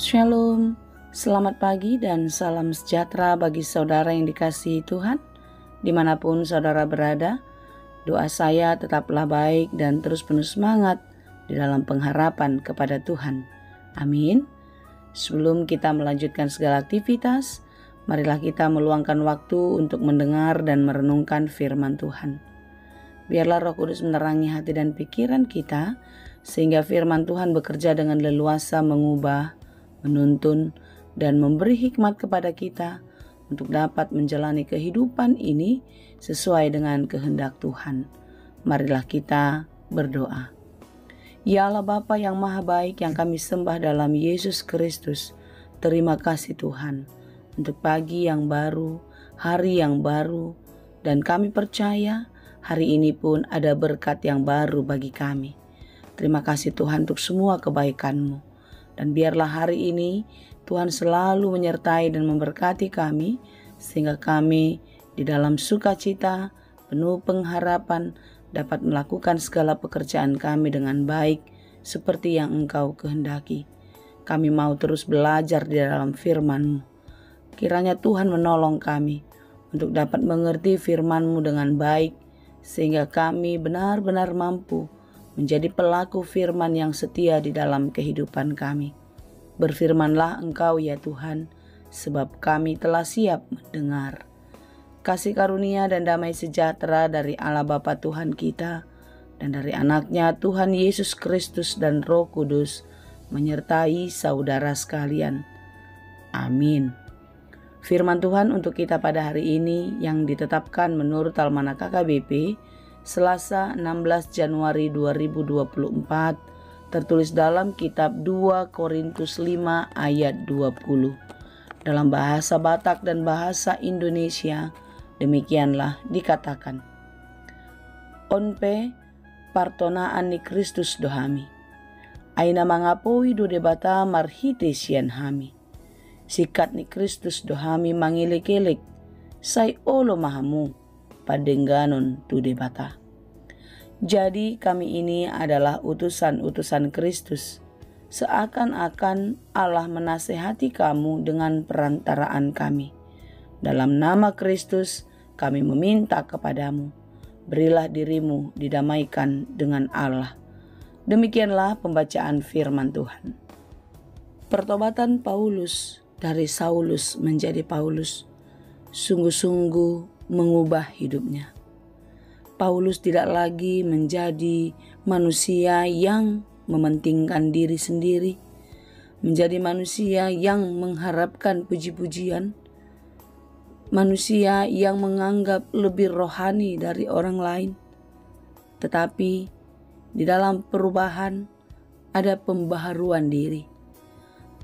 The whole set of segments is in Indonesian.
Shalom, selamat pagi dan salam sejahtera bagi saudara yang dikasihi Tuhan. Dimanapun saudara berada, doa saya tetaplah baik dan terus penuh semangat di dalam pengharapan kepada Tuhan. Amin. Sebelum kita melanjutkan segala aktivitas, marilah kita meluangkan waktu untuk mendengar dan merenungkan firman Tuhan. Biarlah Roh Kudus menerangi hati dan pikiran kita, sehingga firman Tuhan bekerja dengan leluasa mengubah, menuntun, dan memberi hikmat kepada kita untuk dapat menjalani kehidupan ini sesuai dengan kehendak Tuhan. Marilah kita berdoa. Ya Allah Bapa yang Maha Baik yang kami sembah dalam Yesus Kristus, terima kasih Tuhan untuk pagi yang baru, hari yang baru, dan kami percaya hari ini pun ada berkat yang baru bagi kami. Terima kasih Tuhan untuk semua kebaikan-Mu. Dan biarlah hari ini Tuhan selalu menyertai dan memberkati kami, sehingga kami di dalam sukacita, penuh pengharapan, dapat melakukan segala pekerjaan kami dengan baik, seperti yang Engkau kehendaki. Kami mau terus belajar di dalam firman-Mu. Kiranya Tuhan menolong kami untuk dapat mengerti firman-Mu dengan baik, sehingga kami benar-benar mampu menjadi pelaku firman yang setia di dalam kehidupan kami. Berfirmanlah Engkau ya Tuhan, sebab kami telah siap mendengar. Kasih karunia dan damai sejahtera dari Allah Bapa Tuhan kita, dan dari anaknya Tuhan Yesus Kristus dan Roh Kudus, menyertai saudara sekalian. Amin. Firman Tuhan untuk kita pada hari ini yang ditetapkan menurut Almanak KKBP, Selasa 16 Januari 2024, tertulis dalam kitab 2 Korintus 5 ayat 20. Dalam bahasa Batak dan bahasa Indonesia, demikianlah dikatakan. Onpe partonaan ni Kristus dohami. Aina mangapoi do debata marhite sian hami. Sikat ni Kristus dohami mangilik-ilik. Say olo mahamu. Padengganon tu debata. Jadi kami ini adalah utusan-utusan Kristus. Seakan-akan Allah menasehati kamu dengan perantaraan kami. Dalam nama Kristus kami meminta kepadamu, berilah dirimu didamaikan dengan Allah. Demikianlah pembacaan firman Tuhan. Pertobatan Paulus dari Saulus menjadi Paulus sungguh-sungguh mengubah hidupnya. Paulus tidak lagi menjadi manusia yang mementingkan diri sendiri, menjadi manusia yang mengharapkan puji-pujian, manusia yang menganggap lebih rohani dari orang lain. Tetapi di dalam perubahan ada pembaharuan diri.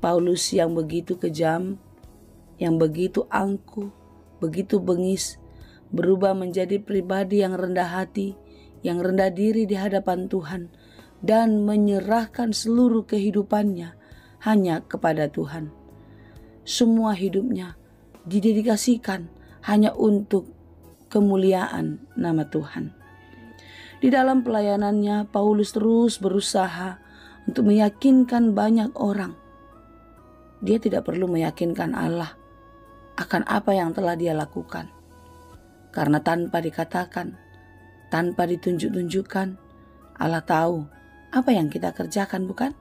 Paulus yang begitu kejam, yang begitu angkuh, begitu bengis, berubah menjadi pribadi yang rendah hati, yang rendah diri di hadapan Tuhan, dan menyerahkan seluruh kehidupannya hanya kepada Tuhan. Semua hidupnya didedikasikan hanya untuk kemuliaan nama Tuhan. Di dalam pelayanannya, Paulus terus berusaha untuk meyakinkan banyak orang. Dia tidak perlu meyakinkan Allah akan apa yang telah dia lakukan. Karena tanpa dikatakan, tanpa ditunjuk-tunjukkan, Allah tahu apa yang kita kerjakan, bukan?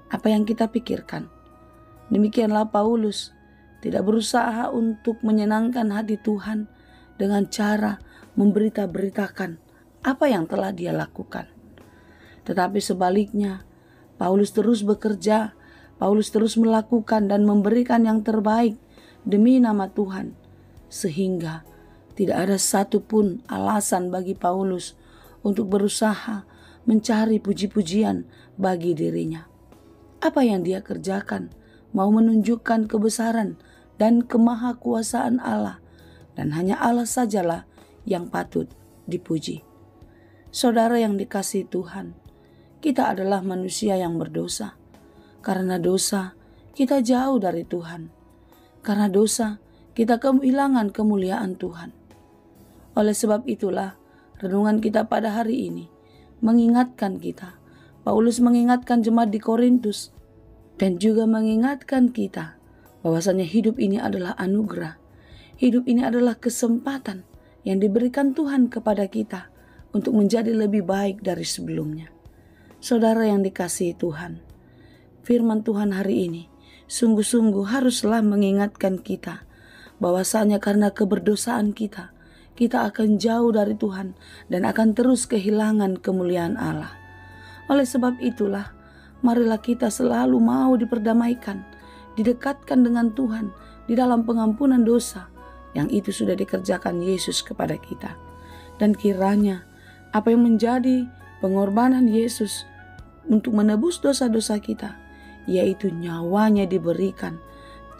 Apa yang kita pikirkan. Demikianlah Paulus tidak berusaha untuk menyenangkan hati Tuhan dengan cara memberitakan apa yang telah dia lakukan. Tetapi sebaliknya, Paulus terus bekerja, Paulus terus melakukan dan memberikan yang terbaik demi nama Tuhan, sehingga tidak ada satupun alasan bagi Paulus untuk berusaha mencari puji-pujian bagi dirinya. Apa yang dia kerjakan mau menunjukkan kebesaran dan kemahakuasaan Allah, dan hanya Allah sajalah yang patut dipuji. Saudara yang dikasihi Tuhan, kita adalah manusia yang berdosa. Karena dosa, kita jauh dari Tuhan. Karena dosa, kita kehilangan kemuliaan Tuhan. Oleh sebab itulah, renungan kita pada hari ini mengingatkan kita. Paulus mengingatkan jemaat di Korintus dan juga mengingatkan kita bahwasanya hidup ini adalah anugerah. Hidup ini adalah kesempatan yang diberikan Tuhan kepada kita untuk menjadi lebih baik dari sebelumnya. Saudara yang dikasihi Tuhan, firman Tuhan hari ini sungguh-sungguh haruslah mengingatkan kita bahwasanya karena keberdosaan kita akan jauh dari Tuhan dan akan terus kehilangan kemuliaan Allah. Oleh sebab itulah, marilah kita selalu mau diperdamaikan, didekatkan dengan Tuhan di dalam pengampunan dosa yang itu sudah dikerjakan Yesus kepada kita. Dan kiranya apa yang menjadi pengorbanan Yesus untuk menebus dosa-dosa kita, yaitu nyawanya diberikan,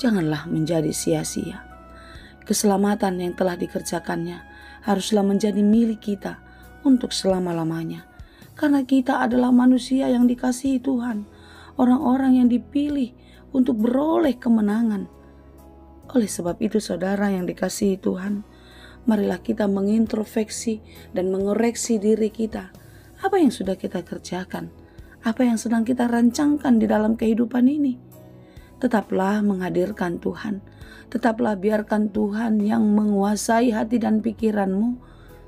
janganlah menjadi sia-sia. Keselamatan yang telah dikerjakannya haruslah menjadi milik kita untuk selama-lamanya. Karena kita adalah manusia yang dikasihi Tuhan, orang-orang yang dipilih untuk beroleh kemenangan. Oleh sebab itu, saudara yang dikasihi Tuhan, marilah kita mengintrospeksi dan mengoreksi diri kita. Apa yang sudah kita kerjakan? Apa yang sedang kita rancangkan di dalam kehidupan ini? Tetaplah menghadirkan Tuhan. Tetaplah biarkan Tuhan yang menguasai hati dan pikiranmu,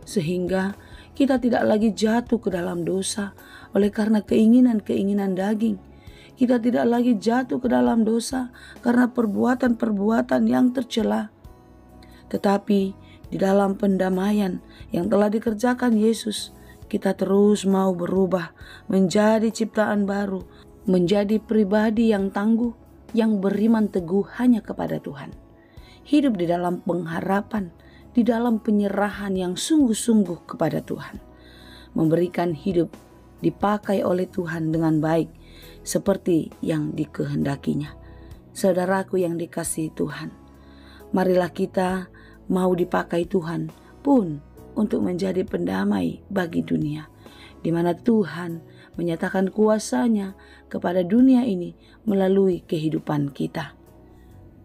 sehingga kita tidak lagi jatuh ke dalam dosa oleh karena keinginan-keinginan daging. Kita tidak lagi jatuh ke dalam dosa karena perbuatan-perbuatan yang tercela. Tetapi di dalam pendamaian yang telah dikerjakan Yesus, kita terus mau berubah menjadi ciptaan baru, menjadi pribadi yang tangguh, yang beriman teguh hanya kepada Tuhan. Hidup di dalam pengharapan, di dalam penyerahan yang sungguh-sungguh kepada Tuhan. Memberikan hidup dipakai oleh Tuhan dengan baik, seperti yang dikehendakinya. Saudaraku yang dikasihi Tuhan, marilah kita mau dipakai Tuhan pun untuk menjadi pendamai bagi dunia, di mana Tuhan menyatakan kuasa-Nya kepada dunia ini melalui kehidupan kita.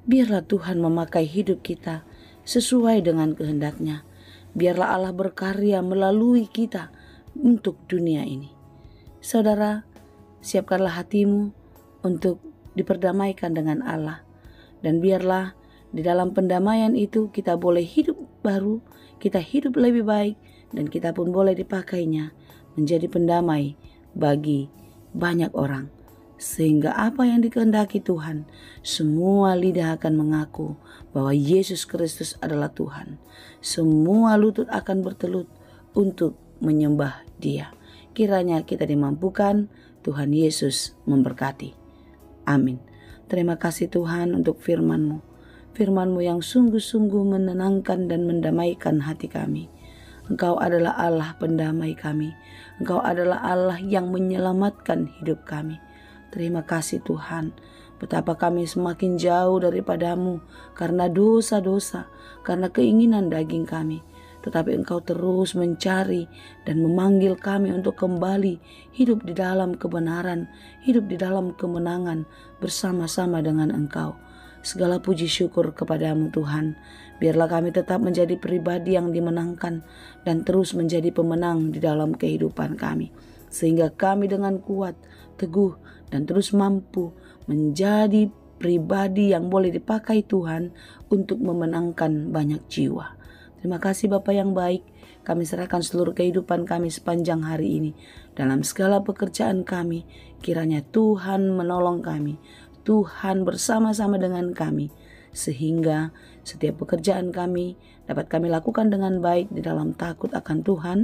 Biarlah Tuhan memakai hidup kita sesuai dengan kehendak-Nya. Biarlah Allah berkarya melalui kita untuk dunia ini. Saudara, siapkanlah hatimu untuk diperdamaikan dengan Allah. Dan biarlah di dalam pendamaian itu kita boleh hidup baru, kita hidup lebih baik, dan kita pun boleh dipakainya menjadi pendamai bagi banyak orang. Sehingga apa yang dikehendaki Tuhan, semua lidah akan mengaku bahwa Yesus Kristus adalah Tuhan. Semua lutut akan bertelut untuk menyembah Dia. Kiranya kita dimampukan, Tuhan Yesus memberkati. Amin. Terima kasih Tuhan untuk firman-Mu. Firman-Mu yang sungguh-sungguh menenangkan dan mendamaikan hati kami. Engkau adalah Allah pendamai kami. Engkau adalah Allah yang menyelamatkan hidup kami. Terima kasih Tuhan, betapa kami semakin jauh daripada-Mu karena dosa-dosa, karena keinginan daging kami. Tetapi Engkau terus mencari dan memanggil kami untuk kembali hidup di dalam kebenaran, hidup di dalam kemenangan bersama-sama dengan Engkau. Segala puji syukur kepada-Mu Tuhan. Biarlah kami tetap menjadi pribadi yang dimenangkan dan terus menjadi pemenang di dalam kehidupan kami. Sehingga kami dengan kuat, teguh, dan terus mampu menjadi pribadi yang boleh dipakai Tuhan untuk memenangkan banyak jiwa. Terima kasih Bapa yang baik, kami serahkan seluruh kehidupan kami sepanjang hari ini. Dalam segala pekerjaan kami, kiranya Tuhan menolong kami, Tuhan bersama-sama dengan kami, sehingga setiap pekerjaan kami dapat kami lakukan dengan baik di dalam takut akan Tuhan,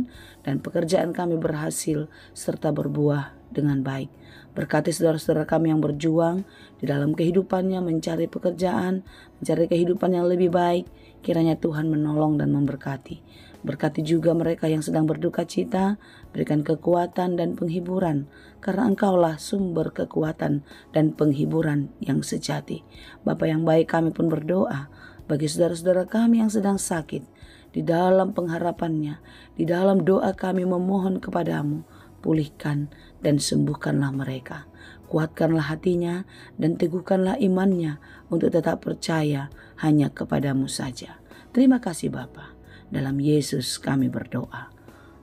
dan pekerjaan kami berhasil serta berbuah dengan baik. Berkati saudara-saudara kami yang berjuang di dalam kehidupannya mencari pekerjaan, mencari kehidupan yang lebih baik. Kiranya Tuhan menolong dan memberkati. Berkati juga mereka yang sedang berduka cita, berikan kekuatan dan penghiburan, karena Engkaulah sumber kekuatan dan penghiburan yang sejati. Bapa yang baik, kami pun berdoa bagi saudara-saudara kami yang sedang sakit. Di dalam pengharapannya, di dalam doa kami memohon kepada-Mu, pulihkan dan sembuhkanlah mereka. Kuatkanlah hatinya dan teguhkanlah imannya untuk tetap percaya hanya kepada-Mu saja. Terima kasih Bapa. Dalam Yesus kami berdoa.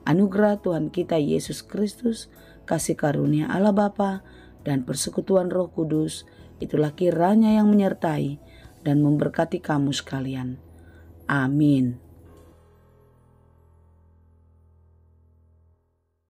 Anugerah Tuhan kita Yesus Kristus, kasih karunia Allah Bapa, dan persekutuan Roh Kudus, itulah kiranya yang menyertai dan memberkati kamu sekalian. Amin.